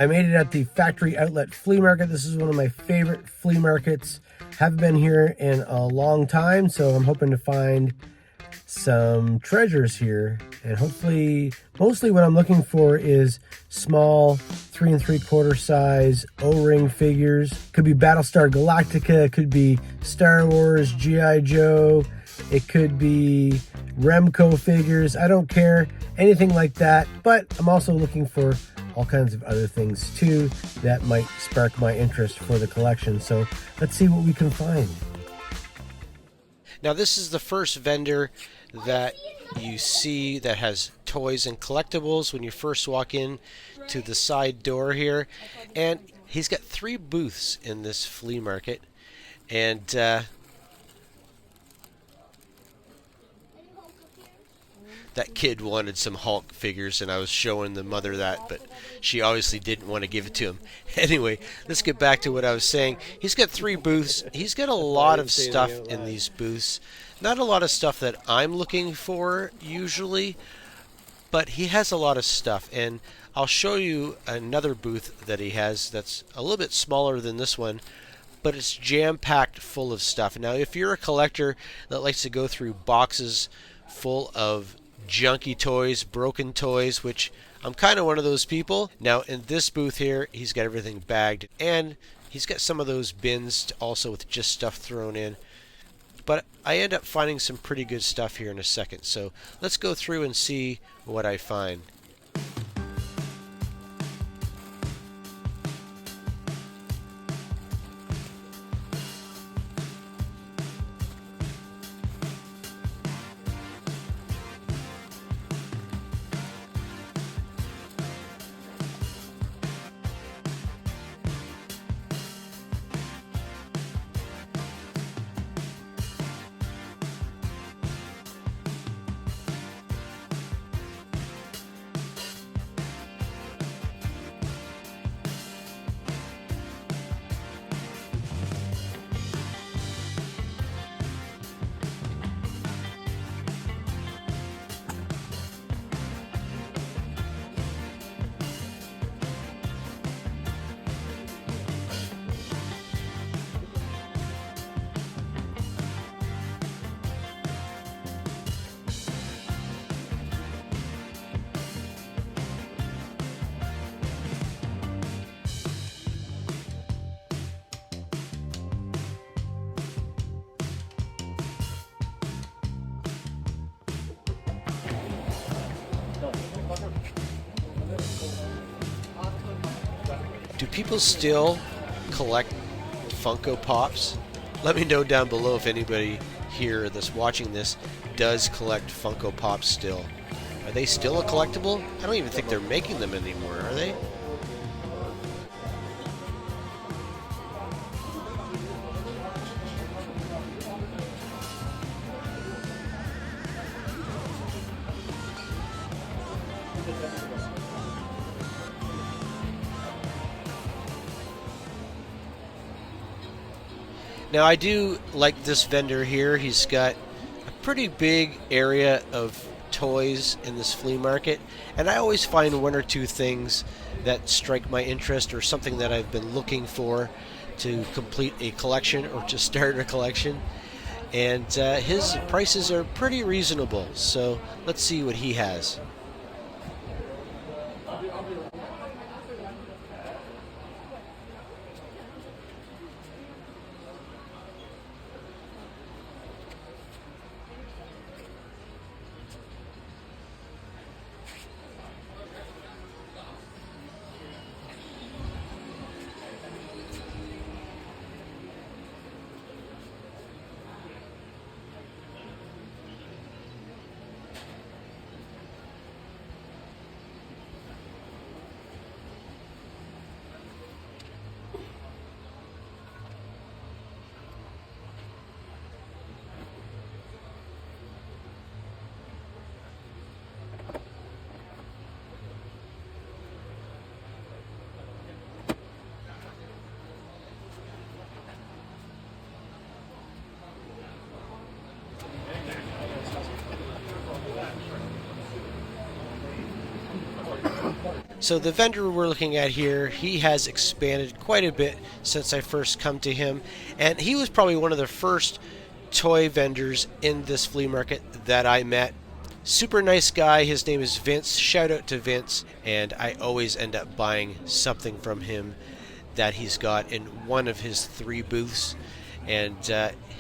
I made it at the factory outlet flea market. This is one of my favorite flea markets. Haven't been here in a long time, so I'm hoping to find some treasures here. And hopefully, mostly what I'm looking for is small 3 3/4 size O-ring figures. Could be Battlestar Galactica, it could be Star Wars, G.I. Joe, it could be Remco figures. I don't care, anything like that. But I'm also looking for all kinds of other things too that might spark my interest for the collection. So let's see what we can find. Now this is the first vendor that you see that has toys and collectibles when you first walk in to the side door here, and he's got 3 booths in this flea market, and that kid wanted some Hulk figures, and I was showing the mother that, but she obviously didn't want to give it to him. Anyway, let's get back to what I was saying. He's got 3 booths. He's got a lot of stuff in these booths. Not a lot of stuff that I'm looking for usually, but he has a lot of stuff. And I'll show you another booth that he has that's a little bit smaller than this one, but it's jam-packed full of stuff. Now, if you're a collector that likes to go through boxes full of junky toys, broken toys, which I'm kind of one of those people. Now in this booth here, he's got everything bagged, and he's got some of those bins also with just stuff thrown in. But I end up finding some pretty good stuff here in a second, so let's go through and see what I find. Do people still collect Funko Pops? Let me know down below if anybody here that's watching this does collect Funko Pops still. Are they still a collectible? I don't even think they're making them anymore, are they? Now I do like this vendor here. He's got a pretty big area of toys in this flea market, and I always find 1 or 2 things that strike my interest or something that I've been looking for to complete a collection or to start a collection. And his prices are pretty reasonable, so let's see what he has. So the vendor we're looking at here, he has expanded quite a bit since I first come to him, and he was probably one of the first toy vendors in this flea market that I met. Super nice guy. His name is Vince. Shout out to Vince. And I always end up buying something from him that he's got in one of his 3 booths. And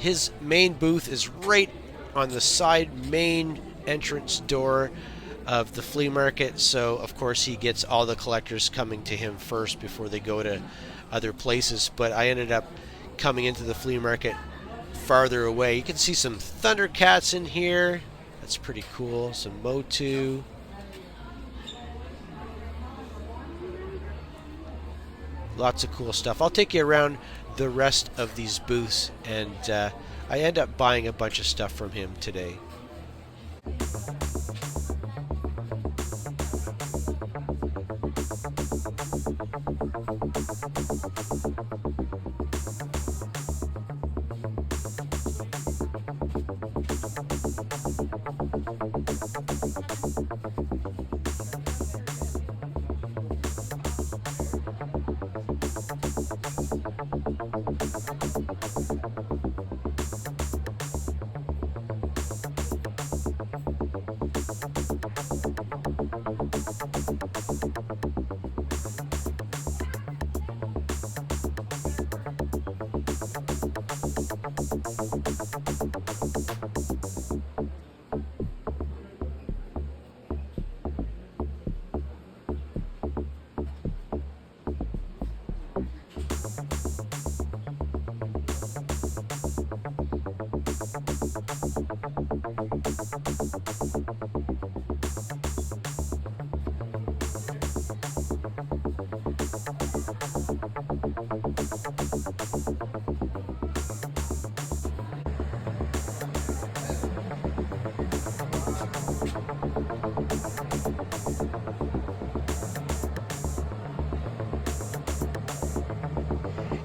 his main booth is right on the side main entrance door of the flea market. So, of course, he gets all the collectors coming to him first before they go to other places. But I ended up coming into the flea market farther away. You can see some Thundercats in here. That's pretty cool. Some Motu. Lots of cool stuff. I'll take you around the rest of these booths, and I end up buying a bunch of stuff from him today.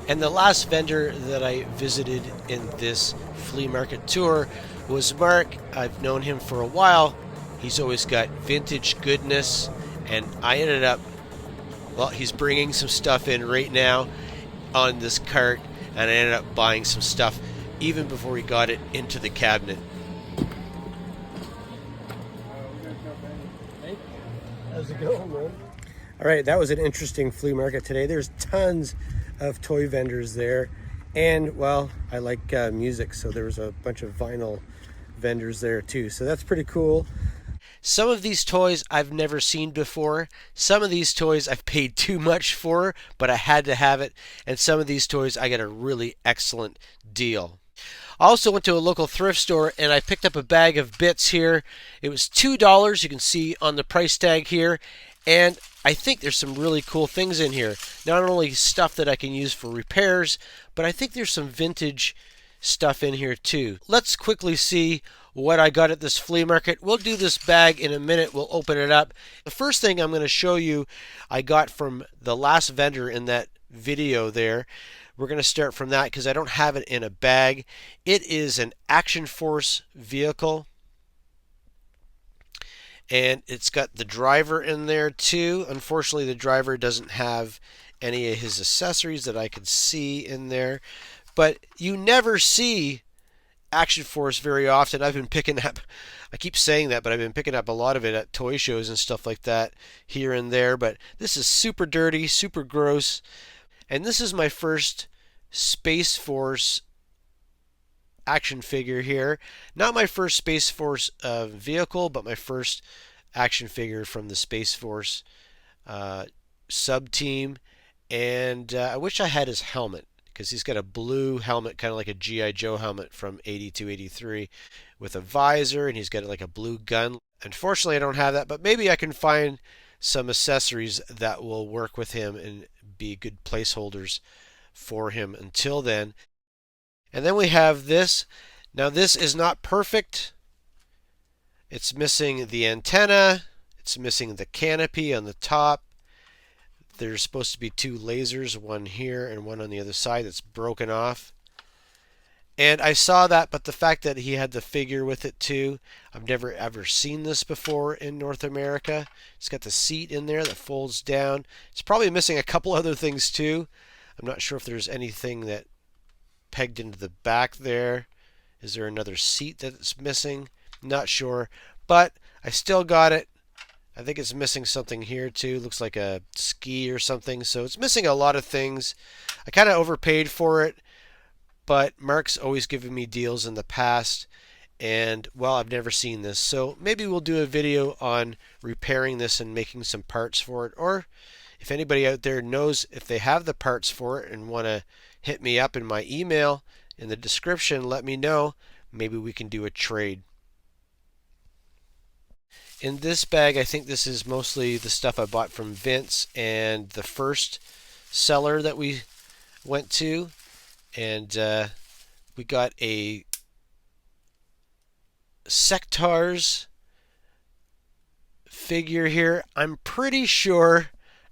And the last vendor that I visited in this flea market tour was Mark. I've known him for a while. He's always got vintage goodness, and I ended up, well, he's bringing some stuff in right now on this cart, and I ended up buying some stuff even before he got it into the cabinet. How's it going, man? All right, that was an interesting flea market today. There's tons of toy vendors there, and well, I like music, so there was a bunch of vinyl vendors there too, so that's pretty cool. Some of these toys I've never seen before. Some of these toys I've paid too much for, but I had to have it, and some of these toys I got a really excellent deal. I also went to a local thrift store and I picked up a bag of bits here. It was $2, you can see on the price tag here, and I think there's some really cool things in here. Not only stuff that I can use for repairs, but I think there's some vintage stuff in here too. Let's quickly see what I got at this flea market. We'll do this bag in a minute. We'll open it up. The first thing I'm going to show you I got from the last vendor in that video there. We're going to start from that because I don't have it in a bag. It is an Action Force vehicle, and it's got the driver in there too. Unfortunately, the driver doesn't have any of his accessories that I could see in there, but you never see Action Force very often. I've been picking up, I keep saying that, but I've been picking up a lot of it at toy shows and stuff like that here and there. But this is super dirty, super gross. And this is my first Space Force action figure here. Not my first Space Force vehicle, but my first action figure from the Space Force sub team. And I wish I had his helmet, because he's got a blue helmet, kind of like a G.I. Joe helmet from 82, 83, with a visor, and he's got like a blue gun. Unfortunately, I don't have that, but maybe I can find some accessories that will work with him and be good placeholders for him until then. And then we have this. Now this is not perfect. It's missing the antenna. It's missing the canopy on the top. There's supposed to be 2 lasers, one here and one on the other side, that's broken off. And I saw that, but the fact that he had the figure with it too, I've never ever seen this before in North America. It's got the seat in there that folds down. It's probably missing a couple other things too. I'm not sure if there's anything that pegged into the back there. Is there another seat that's missing? Not sure, but I still got it. I think it's missing something here too. Looks like a ski or something. So it's missing a lot of things. I kind of overpaid for it, but Mark's always given me deals in the past, and well, I've never seen this. So maybe we'll do a video on repairing this and making some parts for it. Or if anybody out there knows if they have the parts for it and want to hit me up in my email in the description, let me know. Maybe we can do a trade. In this bag, I think this is mostly the stuff I bought from Vince and the first seller that we went to. And we got a Sectars figure here. I'm pretty sure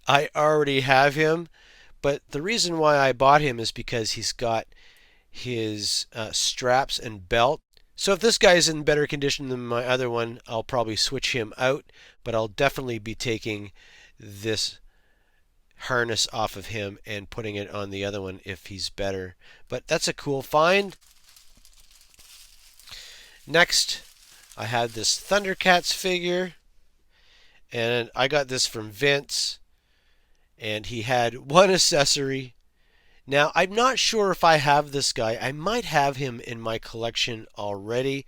I already have him, but the reason why I bought him is because he's got his straps and belt. So if this guy is in better condition than my other one, I'll probably switch him out, but I'll definitely be taking this harness off of him and putting it on the other one if he's better. But that's a cool find. Next, I had this Thundercats figure, and I got this from Vince, and he had one accessory. Now, I'm not sure if I have this guy. I might have him in my collection already.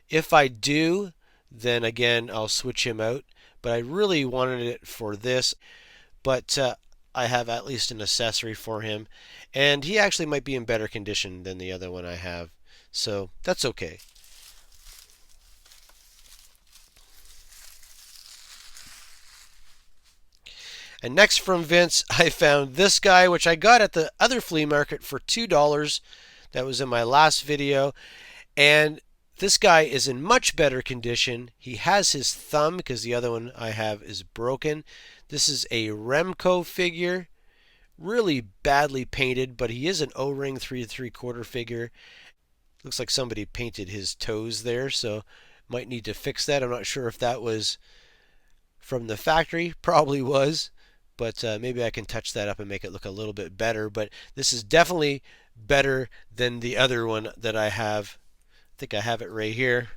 If I do, then again, I'll switch him out. But I really wanted it for this. But I have at least an accessory for him. And he actually might be in better condition than the other one I have. So that's okay. And next from Vince, I found this guy, which I got at the other flea market for $2. That was in my last video. And this guy is in much better condition. He has his thumb because the other one I have is broken. This is a Remco figure. Really badly painted, but he is an O-ring 3 3/4 figure. Looks like somebody painted his toes there, so might need to fix that. I'm not sure if that was from the factory. Probably was. But maybe I can touch that up and make it look a little bit better. But this is definitely better than the other one that I have. I think I have it right here.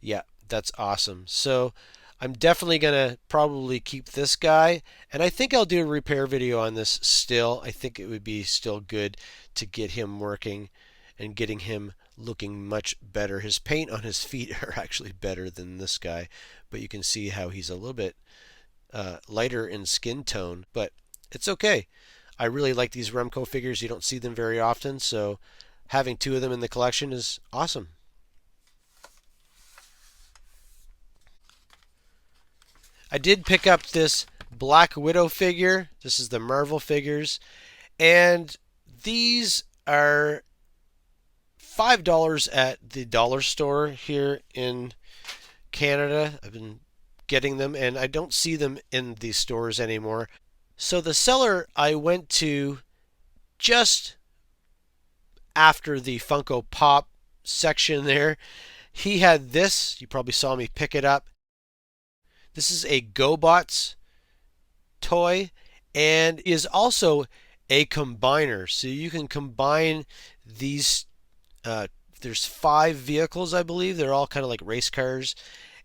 Yeah, that's awesome. So I'm definitely going to probably keep this guy. And I think I'll do a repair video on this still. I think it would be still good to get him working and getting him looking much better. His paint on his feet are actually better than this guy. But you can see how he's a little bit lighter in skin tone, but it's okay. I really like these Remco figures. You don't see them very often, so having two of them in the collection is awesome. I did pick up this Black Widow figure. This is the Marvel figures, and these are $5 at the dollar store here in Canada. I've been getting them, and I don't see them in these stores anymore. So the seller I went to just after the Funko Pop section there, he had this. You probably saw me pick it up. This is a GoBots toy, and is also a combiner. So you can combine these. There's 5 vehicles, I believe. They're all kind of like race cars.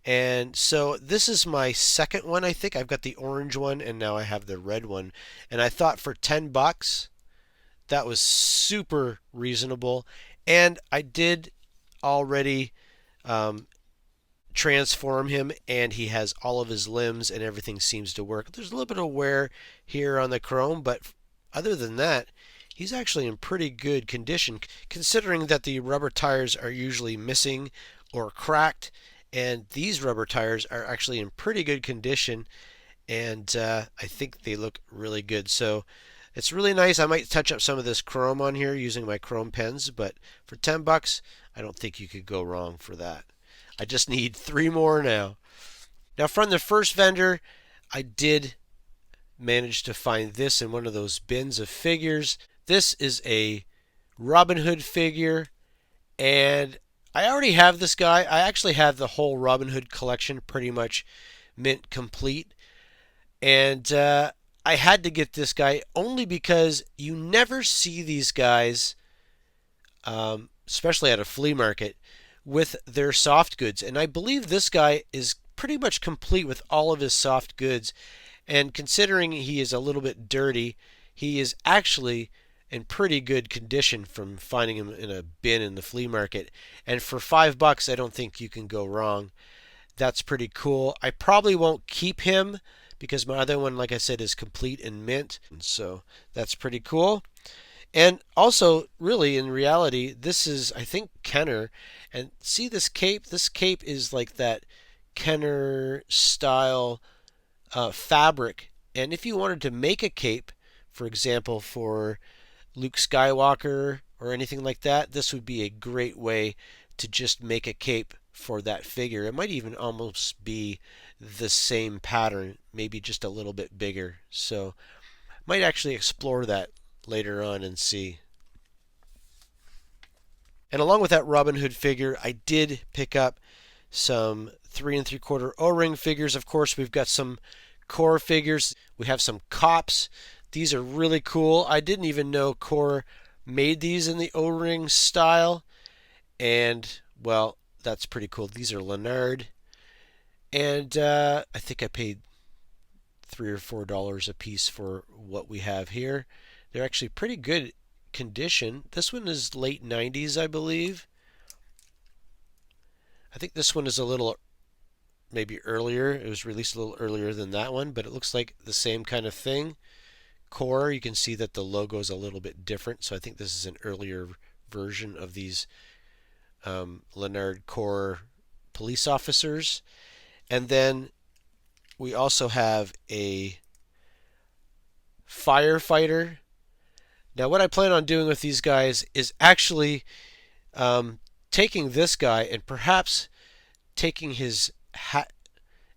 And so this is my second one, I think. I've got the orange one and now I have the red one. And I thought for $10 that was super reasonable. And I did already transform him, and he has all of his limbs and everything seems to work. There's a little bit of wear here on the chrome, but other than that, he's actually in pretty good condition considering that the rubber tires are usually missing or cracked. And these rubber tires are actually in pretty good condition, and I think they look really good. So it's really nice. I might touch up some of this chrome on here using my chrome pens, but for $10, I don't think you could go wrong for that. I just need 3 more now. Now from the first vendor, I did manage to find this in one of those bins of figures. This is a Robin Hood figure, and I already have this guy. I actually have the whole Robin Hood collection pretty much mint complete, and I had to get this guy only because you never see these guys, especially at a flea market, with their soft goods. And I believe this guy is pretty much complete with all of his soft goods. And considering he is a little bit dirty, he is actually in pretty good condition from finding him in a bin in the flea market. And for $5, I don't think you can go wrong. That's pretty cool. I probably won't keep him because my other one, like I said, is complete and mint. So that's pretty cool. And also, really, in reality, this is, I think, Kenner. And see this cape? This cape is like that Kenner style fabric. And if you wanted to make a cape, for example, for Luke Skywalker or anything like that, this would be a great way to just make a cape for that figure. It might even almost be the same pattern, maybe just a little bit bigger. So, might actually explore that later on and see. And along with that Robin Hood figure, I did pick up some 3 3/4 O-ring figures. Of course, we've got some core figures. We have some cops. These are really cool. I didn't even know Core made these in the O-ring style. And, well, that's pretty cool. These are Leonard. And I think I paid $3 or $4 a piece for what we have here. They're actually pretty good condition. This one is late 90s, I believe. I think this one is a little maybe earlier. It was released a little earlier than that one, but it looks like the same kind of thing. Core, you can see that the logo is a little bit different, so I think this is an earlier version of these Leonard Core police officers. And then we also have a firefighter. Now, what I plan on doing with these guys is actually taking this guy and perhaps taking his hat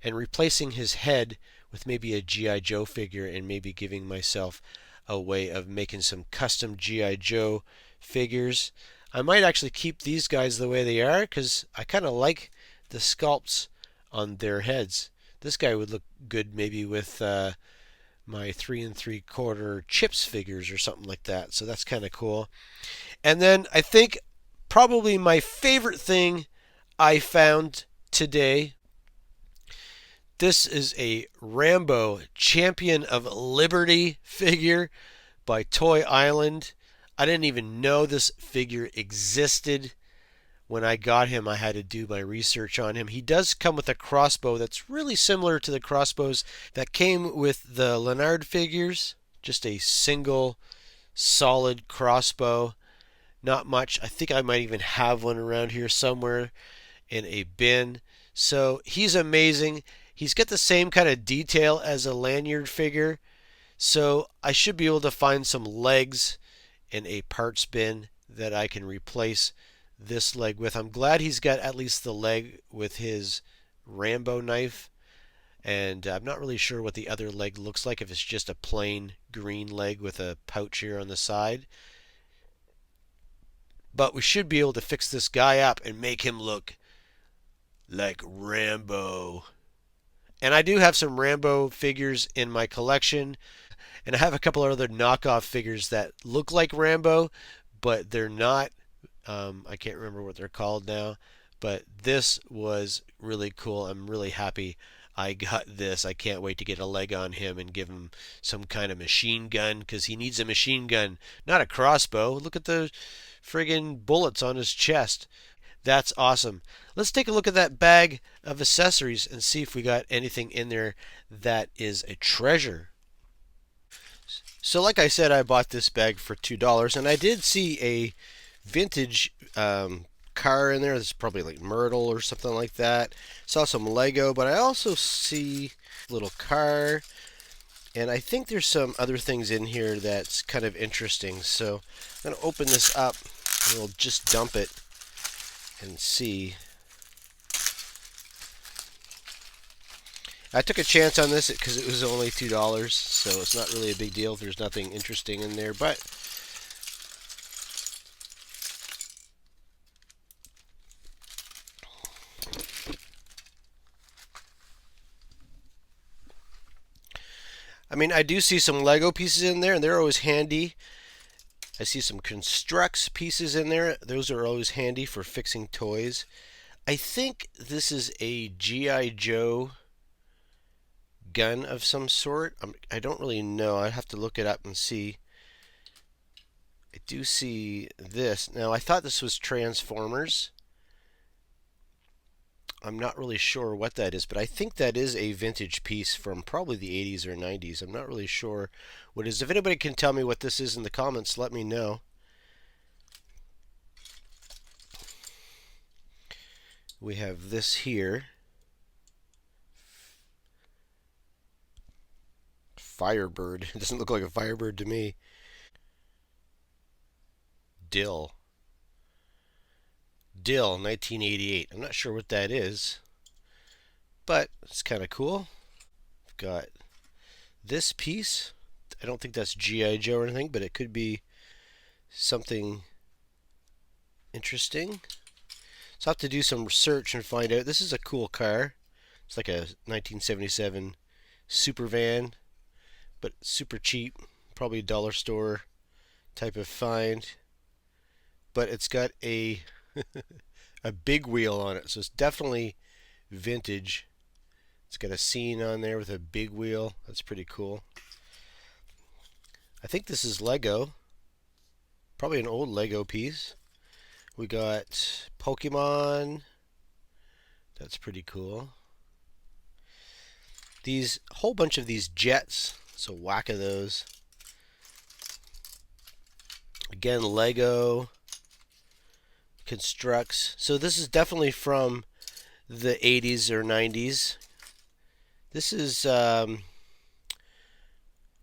and replacing his head with maybe a G.I. Joe figure and maybe giving myself a way of making some custom G.I. Joe figures. I might actually keep these guys the way they are because I kind of like the sculpts on their heads. This guy would look good maybe with my 3 3/4 chips figures or something like that. So that's kind of cool. And then I think probably my favorite thing I found today. This is a Rambo Champion of Liberty figure by Toy Island. I didn't even know this figure existed. When I got him, I had to do my research on him. He does come with a crossbow that's really similar to the crossbows that came with the Leonard figures. Just a single solid crossbow. Not much. I think I might even have one around here somewhere in a bin. So he's amazing. He's got the same kind of detail as a lanyard figure. So I should be able to find some legs in a parts bin that I can replace this leg with. I'm glad he's got at least the leg with his Rambo knife. And I'm not really sure what the other leg looks like, if it's just a plain green leg with a pouch here on the side. But we should be able to fix this guy up and make him look like Rambo. And I do have some Rambo figures in my collection. And I have a couple of other knockoff figures that look like Rambo, but they're not. I can't remember what they're called now. But this was really cool. I'm really happy I got this. I can't wait to get a leg on him and give him some kind of machine gun, because he needs a machine gun, not a crossbow. Look at the friggin' bullets on his chest. That's awesome. Let's take a look at that bag of accessories and see if we got anything in there that is a treasure. So like I said, I bought this bag for $2, and I did see a vintage car in there. This is probably like Myrtle or something like that. Saw some Lego, but I also see a little car, and I think there's some other things in here that's kind of interesting. So I'm going to open this up and we'll just dump it and see. I took a chance on this because it was only $2, so it's not really a big deal if there's nothing interesting in there. But I mean, I do see some Lego pieces in there, and they're always handy. I see some Constructs pieces in there. Those are always handy for fixing toys. I think this is a G.I. Joe gun of some sort. I don't really know. I'd have to look it up and see. I do see this. Now, I thought this was Transformers. I'm not really sure what that is, but I think that is a vintage piece from probably the 80s or 90s. I'm not really sure what it is. If anybody can tell me what this is in the comments, let me know. We have this here. Firebird. It doesn't look like a Firebird to me. Dill. Dill, 1988. I'm not sure what that is, but it's kind of cool. We've got this piece. I don't think that's G.I. Joe or anything, but it could be something interesting. So I'll have to do some research and find out. This is a cool car. It's like a 1977 super van, but super cheap. Probably a dollar store type of find. But it's got a a big wheel on it, so it's definitely vintage. It's got a scene on there with a big wheel. That's pretty cool. I think this is Lego. Probably an old Lego piece. We got Pokemon. That's pretty cool. These whole bunch of these jets. So whack of those. Again, Lego. Constructs. So this is definitely from the 80s or 90s. This is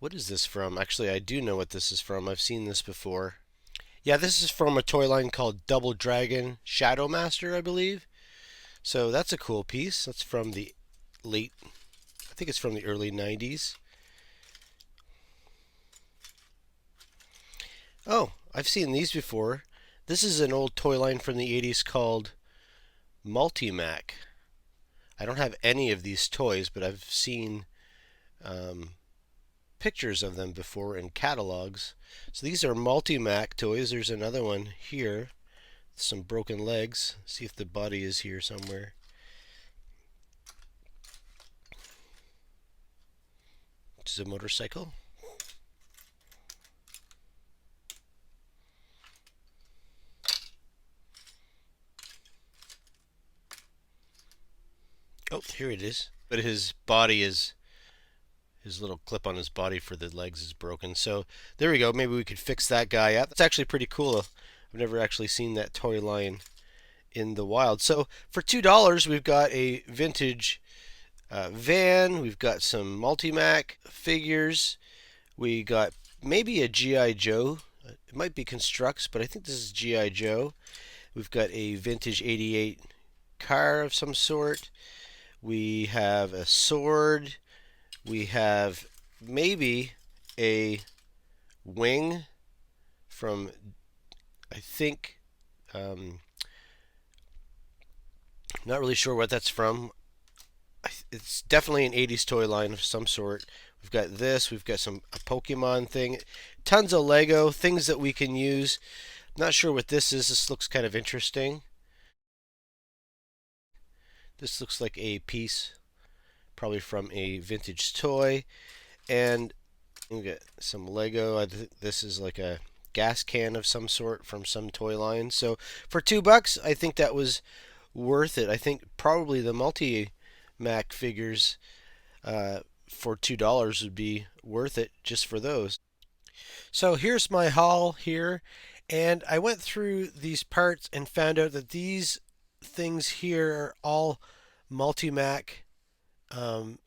what is this from? Actually, I do know what this is from. I've seen this before. Yeah, this is from a toy line called Double Dragon Shadow Master, I believe. So that's a cool piece. That's from the late, I think it's from the early 90s. Oh, I've seen these before. This is an old toy line from the 80s called Multimac. I don't have any of these toys, but I've seen pictures of them before in catalogs. So these are Multimac toys. There's another one here. Some broken legs. See if the body is here somewhere. This is a motorcycle. Oh, here it is. But his body is, his little clip on his body for the legs is broken. So there we go. Maybe we could fix that guy up. That's actually pretty cool. I've never actually seen that toy line in the wild. So for $2, we've got a vintage van. We've got some Multimac figures. We got maybe a G.I. Joe. It might be Constructs, but I think this is G.I. Joe. We've got a vintage 88 car of some sort. We have a sword. We have maybe a wing from, I think, not really sure what that's from. It's definitely an 80s toy line of some sort. We've got this. We've got a Pokemon thing. Tons of Lego, things that we can use. Not sure what this is. This looks kind of interesting. This looks like a piece, probably from a vintage toy. And we got some Lego. This is like a gas can of some sort from some toy line. So for $2, I think that was worth it. I think probably the Multi-Mac figures for $2 would be worth it just for those. So here's my haul here, and I went through these parts and found out that these things here are all Multi-Mac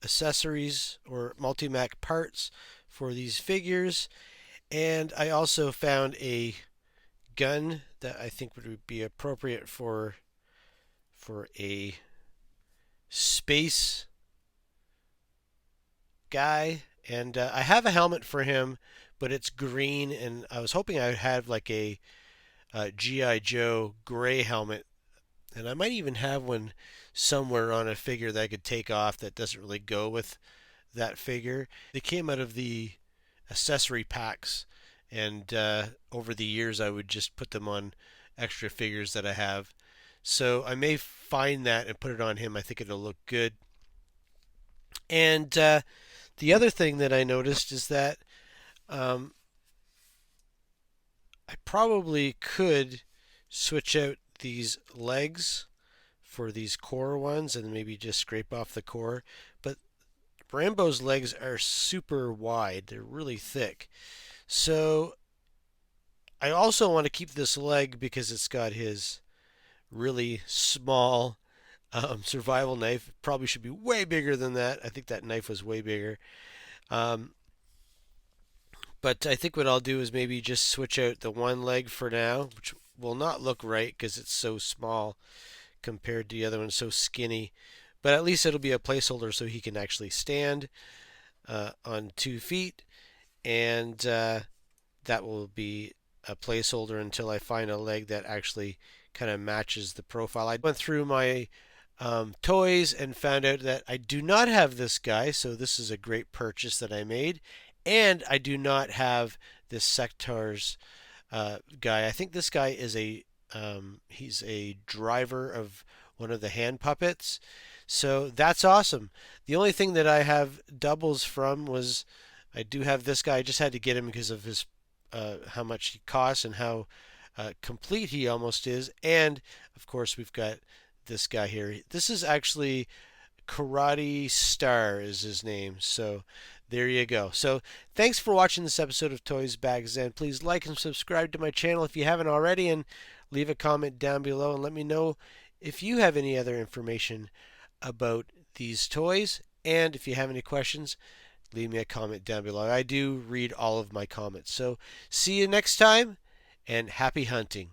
accessories or Multi-Mac parts for these figures. And I also found a gun that I think would be appropriate for a space guy. And I have a helmet for him, but it's green, and I was hoping I would have like a G.I. Joe gray helmet, and I might even have one somewhere on a figure that I could take off that doesn't really go with that figure. They came out of the accessory packs, and over the years I would just put them on extra figures that I have. So I may find that and put it on him. I think it'll look good. And the other thing that I noticed is that um, I probably could switch out these legs for these core ones and maybe just scrape off the core. But Rambo's legs are super wide, they're really thick. So I also want to keep this leg because it's got his really small survival knife. Probably should be way bigger than that. I think that knife was way bigger. Um, but I think what I'll do is maybe just switch out the one leg for now, which will not look right because it's so small compared to the other one, so skinny. But at least it'll be a placeholder so he can actually stand on 2 feet, and that will be a placeholder until I find a leg that actually kind of matches the profile. I went through my toys and found out that I do not have this guy, so this is a great purchase that I made. And I do not have this Sectars guy. I think this guy is he's a driver of one of the hand puppets. So that's awesome. The only thing that I have doubles from was I do have this guy. I just had to get him because of his how much he costs and how complete he almost is. And of course, we've got this guy here. This is actually Karate Star is his name. So there you go. So thanks for watching this episode of Toysbackzen. Please like and subscribe to my channel if you haven't already, and leave a comment down below and let me know if you have any other information about these toys. And if you have any questions, leave me a comment down below. I do read all of my comments. So see you next time, and happy hunting.